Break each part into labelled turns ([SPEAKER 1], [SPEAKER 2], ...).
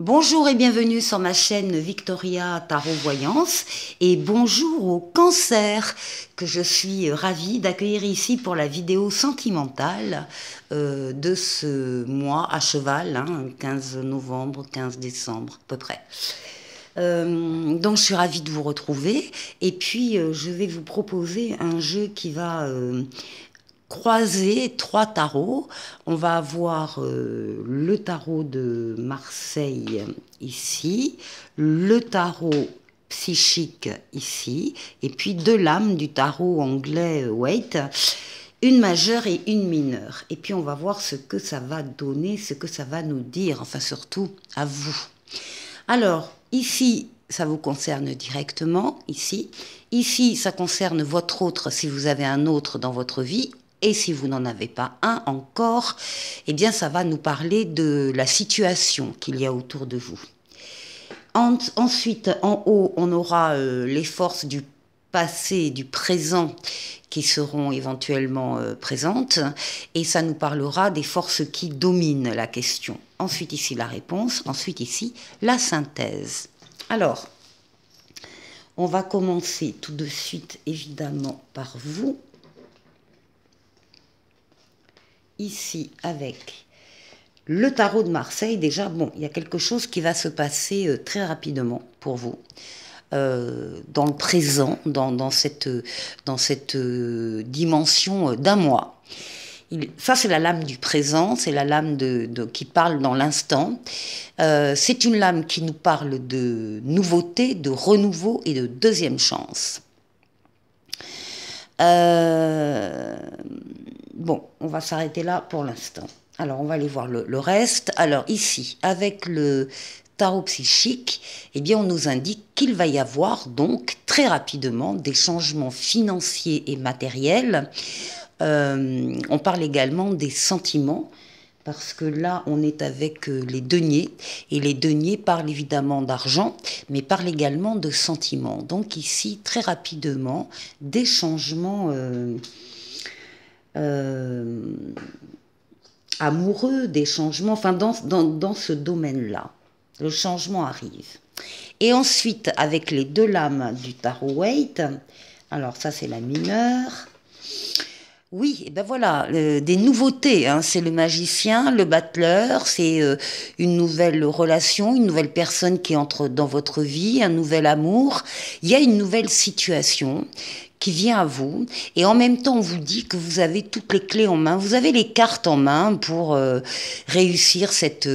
[SPEAKER 1] Bonjour et bienvenue sur ma chaîne Victoria Tarot Voyance et bonjour au Cancer que je suis ravie d'accueillir ici pour la vidéo sentimentale de ce mois à cheval, 15 novembre, 15 décembre à peu près. Donc je suis ravie de vous retrouver et puis je vais vous proposer un jeu qui va croiser trois tarots. On va avoir le tarot de Marseille ici, le tarot psychique ici, et puis deux lames du tarot anglais Waite, une majeure et une mineure. Et puis on va voir ce que ça va donner, ce que ça va nous dire, enfin surtout à vous. Alors, ici, ça vous concerne directement, ici. Ici, ça concerne votre autre si vous avez un autre dans votre vie. Et si vous n'en avez pas un encore, eh bien, ça va nous parler de la situation qu'il y a autour de vous. Ensuite, en haut, on aura les forces du passé et du présent qui seront éventuellement présentes. Et ça nous parlera des forces qui dominent la question. Ensuite, ici, la réponse. Ensuite, ici, la synthèse. Alors, on va commencer tout de suite, évidemment, par vous. Ici, avec le tarot de Marseille, déjà, bon, il y a quelque chose qui va se passer très rapidement pour vous. Dans le présent, dans cette dimension d'un mois. Ça, c'est la lame du présent, c'est la lame qui parle dans l'instant. C'est une lame qui nous parle de nouveauté, de renouveau et de deuxième chance. Bon, on va s'arrêter là pour l'instant. Alors, on va aller voir le reste. Alors, ici, avec le tarot psychique, eh bien, on nous indique qu'il va y avoir donc très rapidement des changements financiers et matériels. On parle également des sentiments, parce que là, on est avec les deniers, et les deniers parlent évidemment d'argent, mais parlent également de sentiments. Donc ici, très rapidement, des changements amoureux, des changements, enfin dans ce domaine-là. Le changement arrive. Et ensuite, avec les deux lames du tarot Waite, alors ça c'est la mineure. Oui, et ben voilà, des nouveautés, c'est le magicien, le battleur, c'est une nouvelle relation, une nouvelle personne qui entre dans votre vie, un nouvel amour. Il y a une nouvelle situation qui vient à vous, et en même temps on vous dit que vous avez toutes les clés en main, vous avez les cartes en main pour réussir cette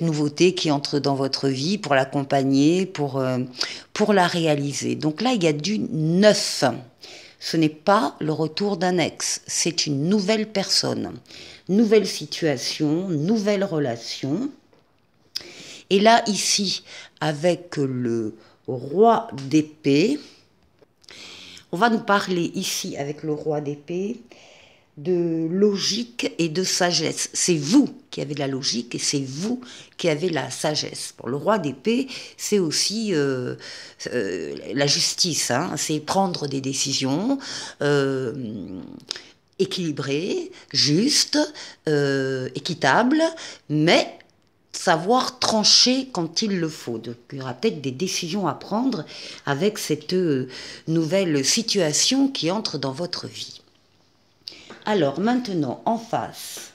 [SPEAKER 1] nouveauté qui entre dans votre vie, pour l'accompagner, pour la réaliser. Donc là, il y a du neuf. Ce n'est pas le retour d'un ex, c'est une nouvelle personne, nouvelle situation, nouvelle relation. Et là, ici, avec le roi d'épée, on va nous parler ici, avec le roi d'épée, de logique et de sagesse. C'est vous qui avez de la logique et c'est vous qui avez la sagesse. Pour le roi d'épée, c'est aussi la justice, c'est prendre des décisions équilibrées, justes, équitables, mais savoir trancher quand il le faut. Donc, il y aura peut-être des décisions à prendre avec cette nouvelle situation qui entre dans votre vie. Alors maintenant, en face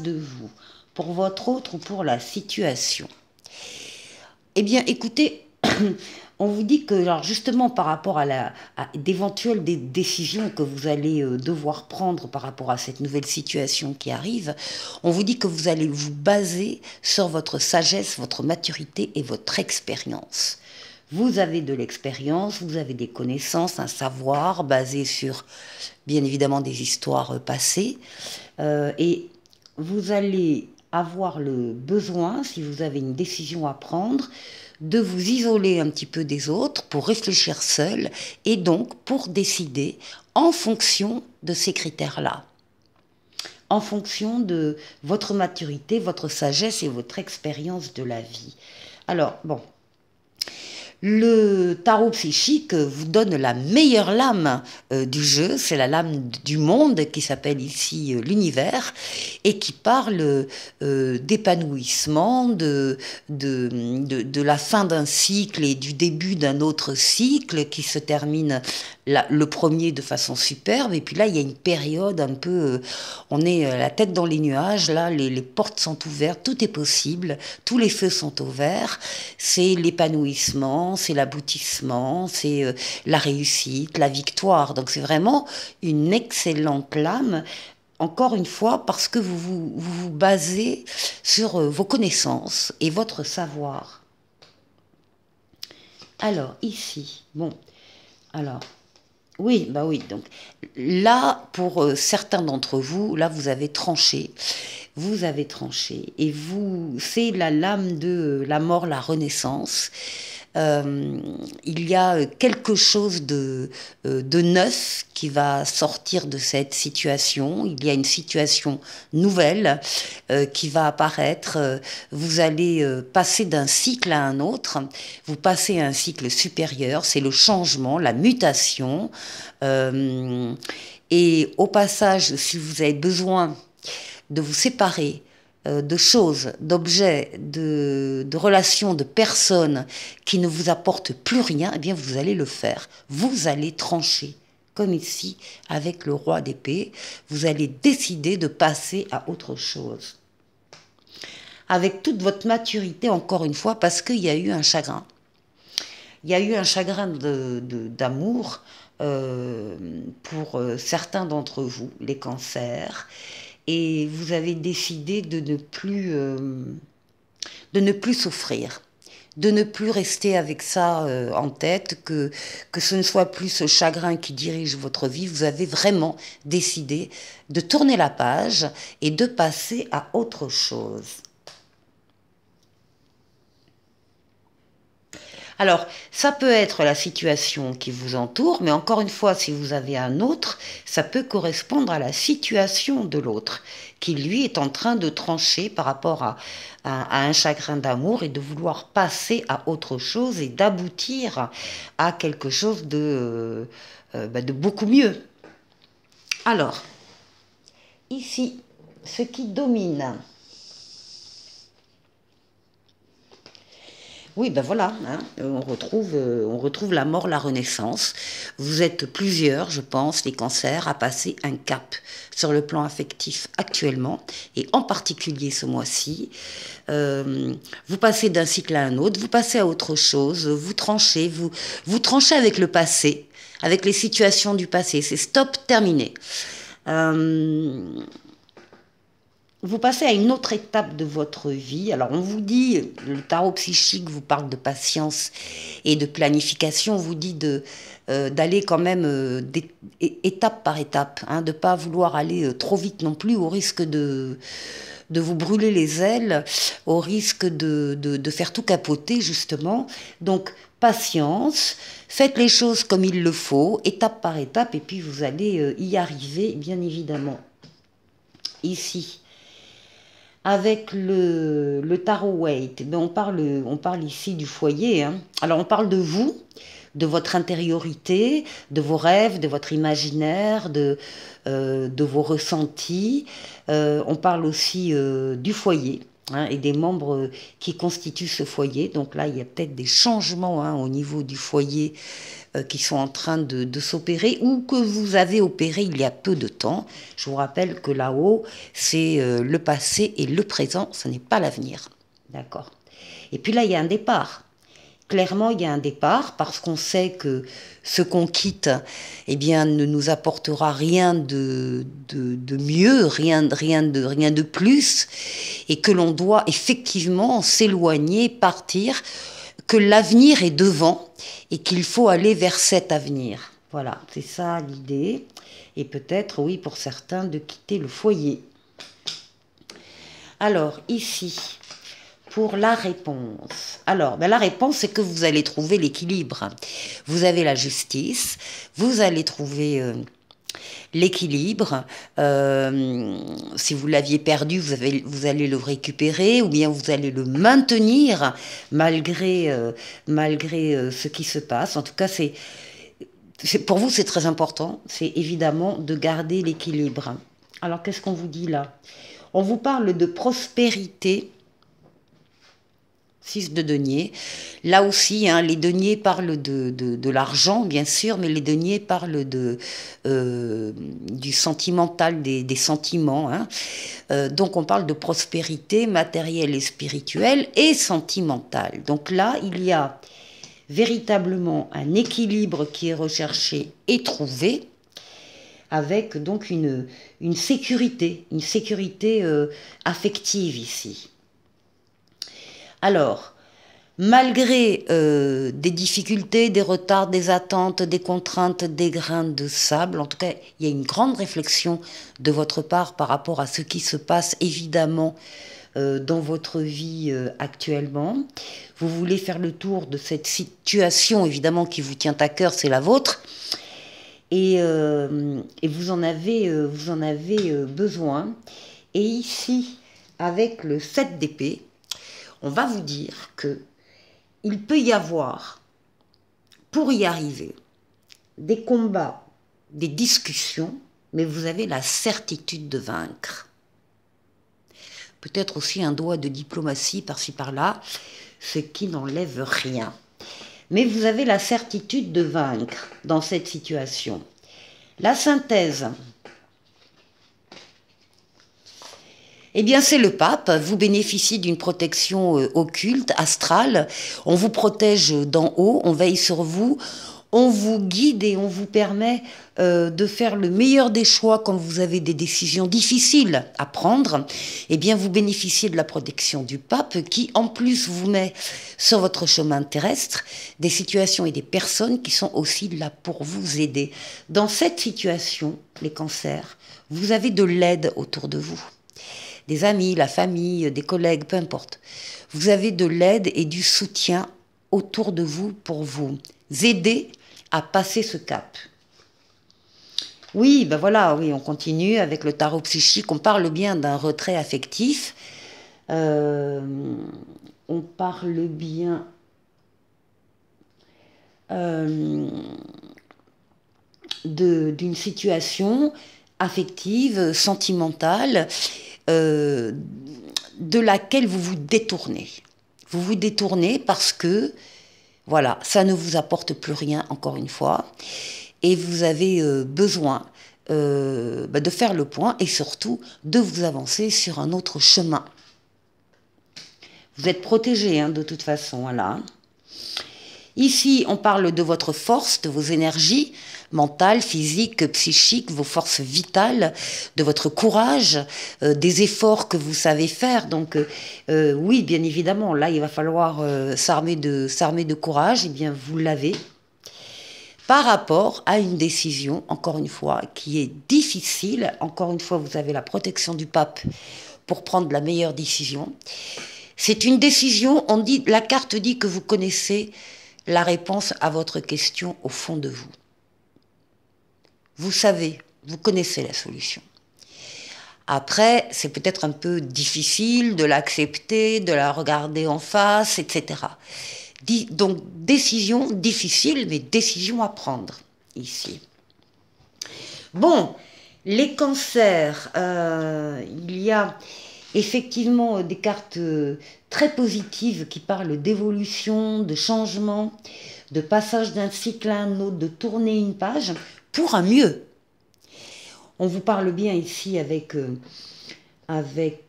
[SPEAKER 1] de vous, pour votre autre ou pour la situation, eh bien écoutez, on vous dit que, alors justement par rapport à d'éventuelles décisions que vous allez devoir prendre par rapport à cette nouvelle situation qui arrive, on vous dit que vous allez vous baser sur votre sagesse, votre maturité et votre expérience. Vous avez de l'expérience, vous avez des connaissances, un savoir basé sur, bien évidemment, des histoires passées. Et vous allez avoir le besoin, si vous avez une décision à prendre, de vous isoler un petit peu des autres pour réfléchir seul et donc pour décider en fonction de ces critères-là. En fonction de votre maturité, votre sagesse et votre expérience de la vie. Alors, bon. Le tarot psychique vous donne la meilleure lame du jeu, c'est la lame du monde qui s'appelle ici l'univers et qui parle d'épanouissement, de la fin d'un cycle et du début d'un autre cycle qui se termine le premier de façon superbe et puis là il y a une période un peu, on est la tête dans les nuages, là les portes sont ouvertes, tout est possible, tous les feux sont au vert, c'est l'épanouissement, c'est l'aboutissement, c'est la réussite, la victoire. Donc c'est vraiment une excellente lame, encore une fois, parce que vous basez sur vos connaissances et votre savoir. Alors, ici, bon, alors, oui, bah oui, donc là, pour certains d'entre vous, là, vous avez tranché, et c'est la lame de la mort, la renaissance. Il y a quelque chose de neuf qui va sortir de cette situation. Il y a une situation nouvelle qui va apparaître. Vous allez passer d'un cycle à un autre. Vous passez à un cycle supérieur. C'est le changement, la mutation. Et au passage, si vous avez besoin de vous séparer de choses, d'objets, de relations, de personnes qui ne vous apportent plus rien, eh bien vous allez le faire. Vous allez trancher, comme ici avec le roi d'épée. Vous allez décider de passer à autre chose. Avec toute votre maturité, encore une fois, parce qu'il y a eu un chagrin. Il y a eu un chagrin d'amour pour certains d'entre vous, les cancers. Et vous avez décidé de ne plus souffrir, de ne plus rester avec ça en tête, que ce ne soit plus ce chagrin qui dirige votre vie. Vous avez vraiment décidé de tourner la page et de passer à autre chose. Alors, ça peut être la situation qui vous entoure, mais encore une fois, si vous avez un autre, ça peut correspondre à la situation de l'autre, qui lui est en train de trancher par rapport à un chagrin d'amour et de vouloir passer à autre chose et d'aboutir à quelque chose de beaucoup mieux. Alors, ici, ce qui domine... Oui, ben voilà, hein, on retrouve la mort, la renaissance. Vous êtes plusieurs, je pense, les cancers, à passer un cap sur le plan affectif actuellement, et en particulier ce mois-ci. Vous passez d'un cycle à un autre, vous passez à autre chose, vous tranchez avec le passé, avec les situations du passé. C'est stop, terminé. Vous passez à une autre étape de votre vie. Alors on vous dit, le tarot psychique vous parle de patience et de planification, on vous dit d'aller quand même étape par étape, hein, de ne pas vouloir aller trop vite non plus au risque de vous brûler les ailes, au risque de faire tout capoter justement. Donc patience, faites les choses comme il le faut, étape par étape, et puis vous allez y arriver bien évidemment. Ici. Avec le tarot Waite, ben on parle ici du foyer. Hein. Alors on parle de vous, de votre intériorité, de vos rêves, de votre imaginaire, de vos ressentis. On parle aussi du foyer, hein, et des membres qui constituent ce foyer. Donc là, il y a peut-être des changements, hein, au niveau du foyer qui sont en train de s'opérer ou que vous avez opéré il y a peu de temps. Je vous rappelle que là-haut, c'est le passé et le présent, ce n'est pas l'avenir. D'accord. Et puis là, il y a un départ. Clairement, il y a un départ parce qu'on sait que ce qu'on quitte, eh bien, ne nous apportera rien de mieux, rien de plus, et que l'on doit effectivement s'éloigner, partir, que l'avenir est devant et qu'il faut aller vers cet avenir. Voilà, c'est ça l'idée. Et peut-être, oui, pour certains, de quitter le foyer. Alors, ici, pour la réponse. Alors, ben, la réponse, c'est que vous allez trouver l'équilibre. Vous avez la justice, vous allez trouver l'équilibre. Si vous l'aviez perdu, vous allez le récupérer, ou bien vous allez le maintenir malgré ce qui se passe. En tout cas, pour vous, c'est très important. C'est évidemment de garder l'équilibre. Alors, qu'est-ce qu'on vous dit là? On vous parle de prospérité. 6 de denier. Là aussi, hein, les deniers parlent de l'argent, bien sûr, mais les deniers parlent du sentimental, des sentiments. Hein. Donc, on parle de prospérité matérielle et spirituelle et sentimentale. Donc là, il y a véritablement un équilibre qui est recherché et trouvé, avec donc une sécurité affective ici. Alors, malgré des difficultés, des retards, des attentes, des contraintes, des grains de sable, en tout cas, il y a une grande réflexion de votre part par rapport à ce qui se passe évidemment dans votre vie actuellement. Vous voulez faire le tour de cette situation, évidemment, qui vous tient à cœur, c'est la vôtre. Et vous en avez besoin. Et ici, avec le 7 d'épée, on va vous dire que il peut y avoir, pour y arriver, des combats, des discussions, mais vous avez la certitude de vaincre. Peut-être aussi un doigt de diplomatie par-ci par-là, ce qui n'enlève rien. Mais vous avez la certitude de vaincre dans cette situation. La synthèse. Eh bien, c'est le pape. Vous bénéficiez d'une protection occulte, astrale. On vous protège d'en haut, on veille sur vous, on vous guide et on vous permet de faire le meilleur des choix quand vous avez des décisions difficiles à prendre. Eh bien, vous bénéficiez de la protection du pape qui, en plus, vous met sur votre chemin terrestre des situations et des personnes qui sont aussi là pour vous aider. Dans cette situation, les cancers, vous avez de l'aide autour de vous. Des amis, la famille, des collègues, peu importe. Vous avez de l'aide et du soutien autour de vous pour vous aider à passer ce cap. Oui, ben voilà, oui, on continue avec le tarot psychique. On parle bien d'un retrait affectif. On parle bien d'une situation affective, sentimentale, de laquelle vous vous détournez. Vous vous détournez parce que, voilà, ça ne vous apporte plus rien, encore une fois, et vous avez besoin de faire le point et surtout de vous avancer sur un autre chemin. Vous êtes protégé, hein, de toute façon, voilà. Ici, on parle de votre force, de vos énergies mentales, physiques, psychiques, vos forces vitales, de votre courage, des efforts que vous savez faire. Donc, oui, bien évidemment, là, il va falloir s'armer de courage. Eh bien, vous l'avez. Par rapport à une décision, encore une fois, qui est difficile. Encore une fois, vous avez la protection du pape pour prendre la meilleure décision. C'est une décision, la carte dit que vous connaissez la réponse à votre question au fond de vous. Vous savez, vous connaissez la solution. Après, c'est peut-être un peu difficile de l'accepter, de la regarder en face, etc. Donc, décision difficile, mais décision à prendre, ici. Bon, les cancers, il y a effectivement des cartes très positives qui parlent d'évolution, de changement, de passage d'un cycle à un autre, de tourner une page pour un mieux. On vous parle bien ici avec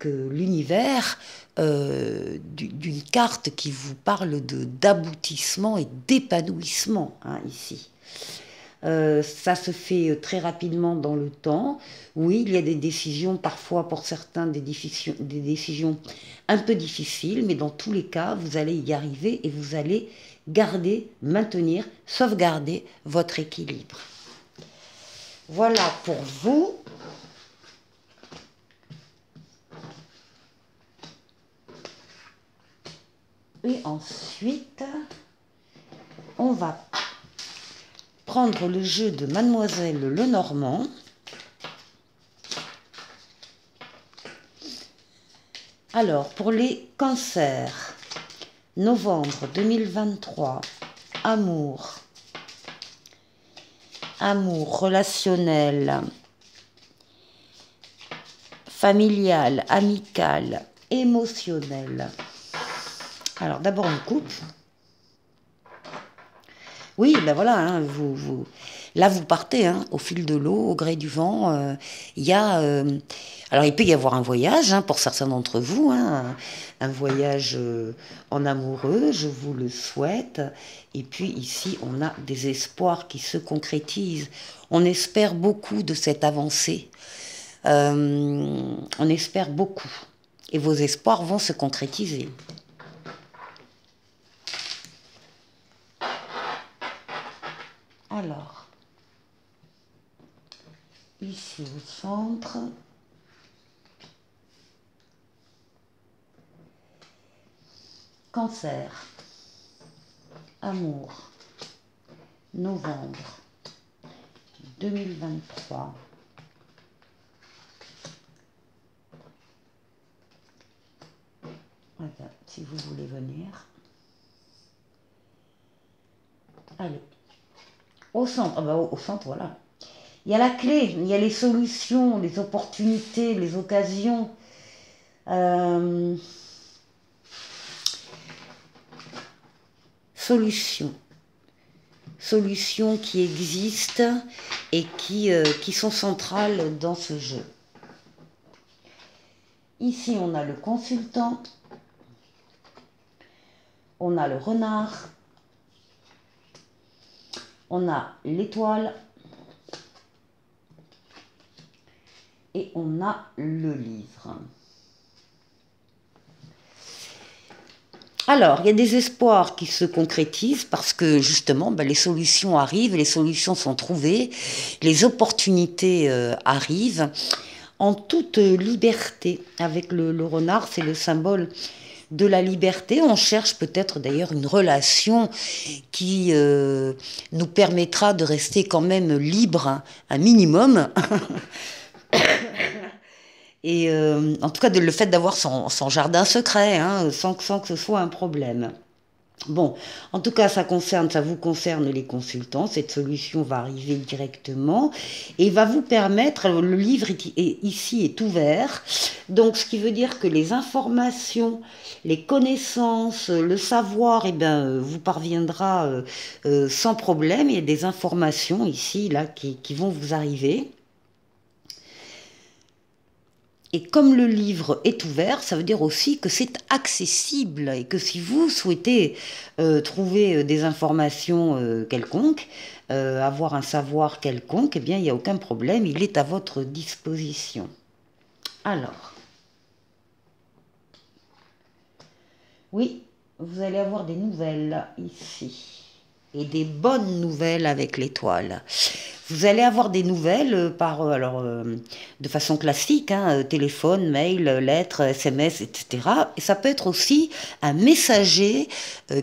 [SPEAKER 1] l'univers d'une carte qui vous parle d'aboutissement et d'épanouissement, hein, ici. Ça se fait très rapidement dans le temps. Oui, il y a des décisions, parfois pour certains, des décisions un peu difficiles, mais dans tous les cas, vous allez y arriver et vous allez garder, maintenir, sauvegarder votre équilibre. Voilà pour vous. Et ensuite, on va prendre le jeu de Mademoiselle Lenormand. Alors, pour les cancers, novembre 2023, amour, relationnel, familial, amical, émotionnel. Alors, d'abord, on coupe. Oui, ben voilà, hein, là vous partez hein, au fil de l'eau, au gré du vent. Il y a, alors il peut y avoir un voyage hein, pour certains d'entre vous, hein, un voyage en amoureux, je vous le souhaite. Et puis ici, on a des espoirs qui se concrétisent. On espère beaucoup de cette avancée. On espère beaucoup. Et vos espoirs vont se concrétiser. Alors, ici au centre, cancer, amour, novembre 2023. Voilà, si vous voulez venir. Allez. Au centre, ah bah au centre, voilà. Il y a la clé, il y a les solutions, les opportunités, les occasions. Solutions. Solutions qui existent et qui sont centrales dans ce jeu. Ici, on a le consultant. On a le renard. On a l'étoile. Et on a le livre. Alors, il y a des espoirs qui se concrétisent parce que justement, les solutions arrivent, les solutions sont trouvées, les opportunités arrivent en toute liberté. Avec le renard, c'est le symbole de la liberté. On cherche peut-être d'ailleurs une relation qui nous permettra de rester quand même libre, un minimum. Et en tout cas, le fait d'avoir son jardin secret, hein, sans que ce soit un problème. Bon, en tout cas, ça vous concerne les consultants. Cette solution va arriver directement et va vous permettre. Le livre ici est ouvert, donc ce qui veut dire que les informations, les connaissances, le savoir, vous parviendra sans problème. Il y a des informations ici, là, qui vont vous arriver. Et comme le livre est ouvert, ça veut dire aussi que c'est accessible et que si vous souhaitez trouver des informations quelconques, avoir un savoir quelconque, eh bien, il n'y a aucun problème, il est à votre disposition. Alors, oui, vous allez avoir des nouvelles ici, et des bonnes nouvelles avec l'étoile. Vous allez avoir des nouvelles de façon classique, hein, téléphone, mail, lettres, SMS, etc. Et ça peut être aussi un messager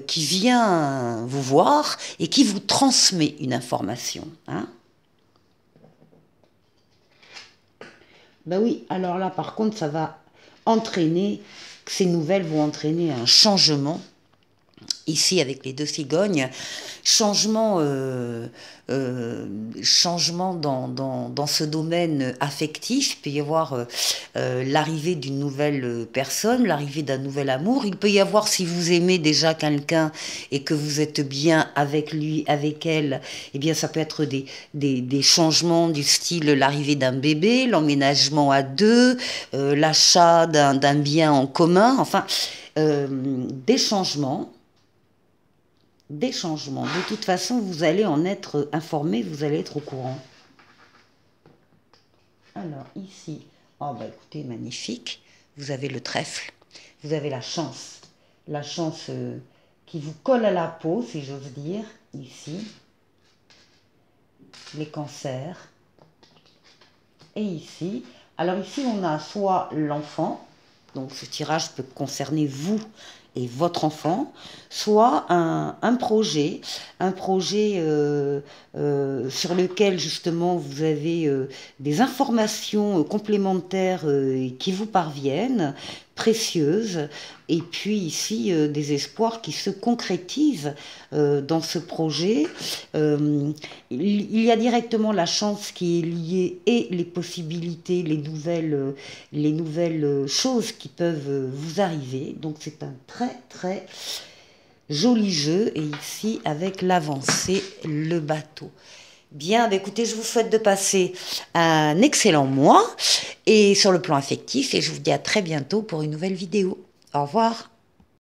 [SPEAKER 1] qui vient vous voir et qui vous transmet une information. Hein. Ben oui, alors là, par contre, ça va entraîner, ces nouvelles vont entraîner un changement. Ici, avec les deux cigognes, changement dans ce domaine affectif. Il peut y avoir l'arrivée d'une nouvelle personne, l'arrivée d'un nouvel amour. Il peut y avoir, si vous aimez déjà quelqu'un et que vous êtes bien avec lui, avec elle, eh bien ça peut être des changements du style l'arrivée d'un bébé, l'emménagement à deux, l'achat d'un bien en commun, enfin des changements. Des changements. De toute façon, vous allez en être informé, vous allez être au courant. Alors, ici, oh bah écoutez, magnifique. Vous avez le trèfle, vous avez la chance qui vous colle à la peau, si j'ose dire, ici. Les cancers. Et ici, alors ici, on a soit l'enfant, donc ce tirage peut concerner vous et votre enfant, soit un projet sur lequel justement vous avez des informations complémentaires qui vous parviennent, précieuses, et puis ici des espoirs qui se concrétisent dans ce projet. Il y a directement la chance qui est liée et les possibilités, les nouvelles choses qui peuvent vous arriver. Donc c'est un très très joli jeu, et ici avec l'avancée, le bateau. Bien, écoutez, je vous souhaite de passer un excellent mois et sur le plan affectif, et je vous dis à très bientôt pour une nouvelle vidéo. Au revoir.